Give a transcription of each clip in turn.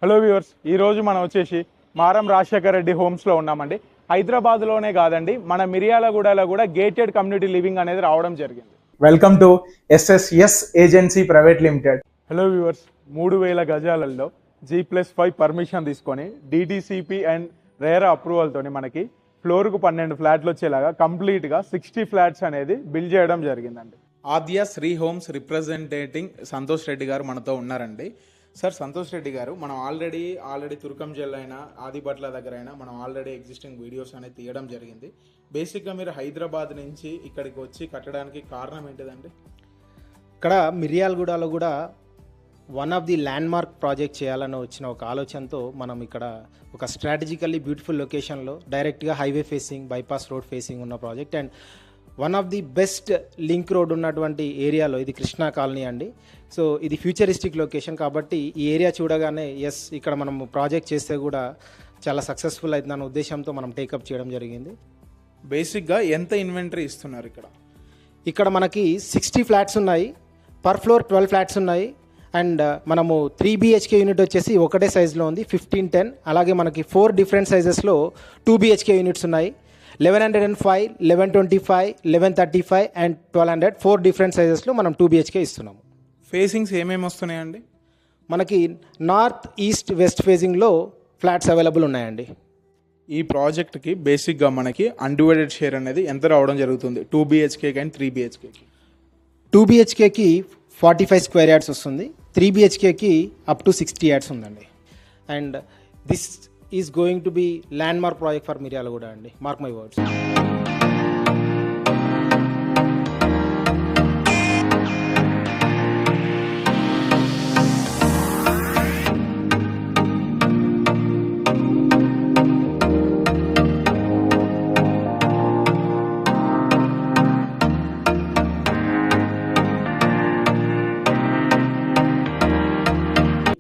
Hello viewers, ఈరోజు మనం వచ్చేసి మారం రాజశేఖర్ రెడ్డి హోమ్స్లో ఉన్నామండి. హైదరాబాద్లోనే కాదండి, మన మిర్యాలగూడలో కూడా గేటెడ్ కమ్యూనిటీ లివింగ్ అనేది రావడం జరిగింది. Welcome to SSS agency private limited. Hello viewers, 3000 గజాలలో G+5 permission తీసుకొని DTCP అండ్ రేరా అప్రూవల్తో మనకి ఫ్లోర్కు 12 ఫ్లాట్లు వచ్చేలాగా కంప్లీట్గా 60 ఫ్లాట్స్ అనేది బిల్డ్ చేయడం జరిగిందండి. ఆద్య శ్రీ హోమ్స్ రిప్రజెంటేటింగ్ సంతోష్ రెడ్డి గారు మనతో ఉన్నారండి. సార్, సంతోష్ రెడ్డి గారు, మనం ఆల్రెడీ తుర్కం జిల్లా అయినా ఆదిబట్ల దగ్గర అయినా మనం ఆల్రెడీ ఎగ్జిస్టింగ్ వీడియోస్ అనేది తీయడం జరిగింది. బేసిక్గా మీరు హైదరాబాద్ నుంచి ఇక్కడికి వచ్చి కట్టడానికి కారణం ఏంటిదండి? ఇక్కడ మిర్యాలగూడలో కూడా one of the land mark project చేయాలని వచ్చిన ఒక ఆలోచనతో మనం ఇక్కడ ఒక స్ట్రాటజికల్లీ బ్యూటిఫుల్ లొకేషన్లో డైరెక్ట్గా highway facing, bypass road facing ఉన్న project and one of the best link road ఉన్నటువంటి ఏరియాలో ఇది కృష్ణా కాలనీ అండి. సో ఇది ఫ్యూచరిస్టిక్ లొకేషన్ కాబట్టి ఈ ఏరియా చూడగానే ఎస్ ఇక్కడ మనం ప్రాజెక్ట్ చేస్తే కూడా చాలా సక్సెస్ఫుల్ అవుతుందన్న ఉద్దేశంతో మనం టేకప్ చేయడం జరిగింది. బేసిక్గా ఎంత ఇన్వెంటరీ ఇస్తున్నారు ఇక్కడ? ఇక్కడ మనకి 60 ఫ్లాట్స్ ఉన్నాయి, పర్ ఫ్లోర్ 12 ఫ్లాట్స్ ఉన్నాయి అండ్ మనము 3 BHK యూనిట్ వచ్చేసి ఒకటే సైజులో ఉంది 1510. అలాగే మనకి 4 డిఫరెంట్ సైజెస్లో 2 BHK యూనిట్స్ ఉన్నాయి 1105, 1125, 1135 అండ్ 1200. 4 డిఫరెంట్ సైజెస్లో మనం 2 BHK ఇస్తున్నాము. ఫేసింగ్స్ ఏమేమి వస్తున్నాయండి? మనకి నార్త్, ఈస్ట్, వెస్ట్ ఫేసింగ్లో ఫ్లాట్స్ అవైలబుల్ ఉన్నాయండి. ఈ ప్రాజెక్ట్కి బేసిక్గా మనకి అన్డివైడెడ్ షేర్ అనేది ఎంత రావడం జరుగుతుంది? 2 BHK and 3 BHK? 2 BHKకి 45 square yards వస్తుంది, 3 BHKకి అప్ టు 60 యార్డ్స్ ఉందండి. And this is going to be land mark project for Miryalaguda అండి, మార్క్ మై వర్డ్స్.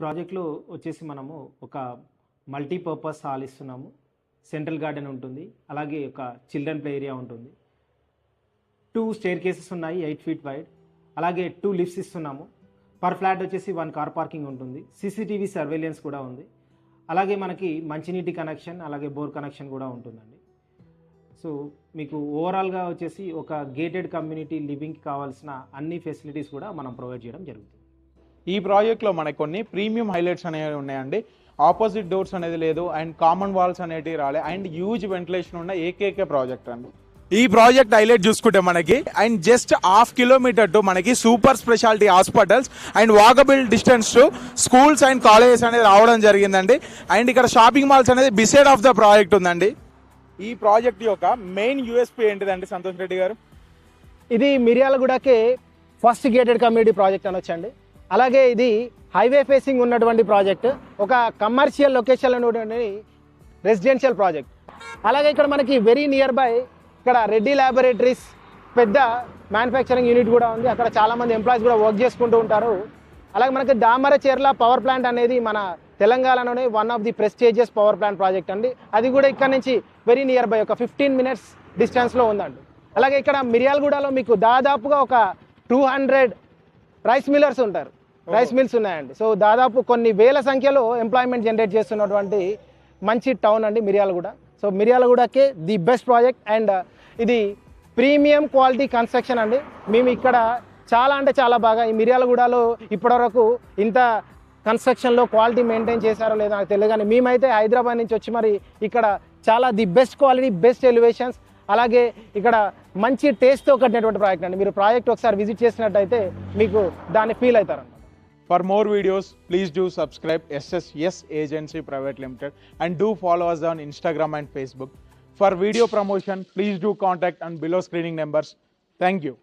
ప్రాజెక్ట్లో వచ్చేసి మనము ఒక మల్టీపర్పస్ హాల్ ఇస్తున్నాము, సెంట్రల్ గార్డెన్ ఉంటుంది, అలాగే ఒక చిల్డ్రన్ ప్లే ఏరియా ఉంటుంది, 2 స్టేర్ కేసెస్ ఉన్నాయి 8 feet వైడ్, అలాగే 2 లిఫ్ట్స్ ఇస్తున్నాము. పర్ ఫ్లాట్ వచ్చేసి 1 కార్ పార్కింగ్ ఉంటుంది, CCTV సర్వేలెన్స్ కూడా ఉంది, అలాగే మనకి మంచినీటి కనెక్షన్ అలాగే బోర్ కనెక్షన్ కూడా ఉంటుందండి. సో మీకు ఓవరాల్గా వచ్చేసి ఒక గేటెడ్ కమ్యూనిటీ లివింగ్కి కావాల్సిన అన్ని ఫెసిలిటీస్ కూడా మనం ప్రొవైడ్ చేయడం జరుగుతుంది. ఈ ప్రాజెక్ట్లో మనకు కొన్ని ప్రీమియం హైలైట్స్ అనేవి ఉన్నాయండి. ఆపోజిట్ డోర్స్ అనేది లేదు అండ్ కామన్ వాల్స్ అనేవి రాలే అండ్ హ్యూజ్ వెంటిలేషన్ ఉన్న ఏకైక ప్రాజెక్ట్ అండి. ఈ ప్రాజెక్ట్ హైలైట్ చూసుకుంటే మనకి అండ్ జస్ట్ 1/2 kilometer టు మనకి super speciality hospitals and walkable distance to schools and colleges అనేది రావడం జరిగిందండి. అండ్ ఇక్కడ షాపింగ్ మాల్స్ అనేది బిసైడ్ ఆఫ్ ద ప్రాజెక్ట్ ఉందండి. ఈ ప్రాజెక్ట్ యొక్క మెయిన్ USP ఏంటిదండి సంతోష్ రెడ్డి గారు? ఇది మిర్యాలగూడకే ఫస్ట్ గేటెడ్ కమ్యూనిటీ ప్రాజెక్ట్ అనొచ్చండి. అలాగే ఇది హైవే ఫేసింగ్ ఉన్నటువంటి ప్రాజెక్ట్, ఒక కమర్షియల్ లొకేషన్లో ఉన్నటువంటి రెసిడెన్షియల్ ప్రాజెక్ట్. అలాగే ఇక్కడ మనకి వెరీ నియర్ బై ఇక్కడ రెడ్డి ల్యాబొరేటరీస్ పెద్ద మ్యానుఫ్యాక్చరింగ్ యూనిట్ కూడా ఉంది, అక్కడ చాలామంది ఎంప్లాయీస్ కూడా వర్క్ చేసుకుంటూ ఉంటారు. అలాగే మనకి దామరచెర్ల పవర్ ప్లాంట్ అనేది మన తెలంగాణలోనే one of the prestigious power plant project అండి. అది కూడా ఇక్కడ నుంచి వెరీ నియర్ బై ఒక 15 minutes డిస్టెన్స్లో ఉందండి. అలాగే ఇక్కడ మిర్యాలగూడలో మీకు దాదాపుగా ఒక 200 రైస్ మిల్లర్స్ ఉంటారు, రైస్ మిల్స్ ఉన్నాయండి. సో దాదాపు కొన్ని వేల సంఖ్యలో ఎంప్లాయ్మెంట్ జనరేట్ చేస్తున్నటువంటి మంచి టౌన్ అండి మిర్యాలగూడ. సో మిర్యాలగూడకే ది బెస్ట్ ప్రాజెక్ట్ అండ్ ఇది ప్రీమియం క్వాలిటీ కన్స్ట్రక్షన్ అండి. మేము ఇక్కడ చాలా అంటే చాలా బాగా ఈ మిర్యాలగూడలో ఇప్పటివరకు ఇంత కన్స్ట్రక్షన్లో క్వాలిటీ మెయింటైన్ చేశారో లేదో నాకు తెలియదు, కానీ మేమైతే హైదరాబాద్ నుంచి వచ్చి మరి ఇక్కడ చాలా the best quality, best elevations, అలాగే ఇక్కడ మంచి టేస్ట్తో కట్టినటువంటి ప్రాజెక్ట్ అండి. మీరు ప్రాజెక్ట్ ఒకసారి విజిట్ చేసినట్టయితే మీకు దాన్ని feel అవుతారన్నమాట. For more videos, please do subscribe SSS Agency Private Limited and do follow us on Instagram and Facebook. For video promotion, please do contact on below screening numbers. Thank you.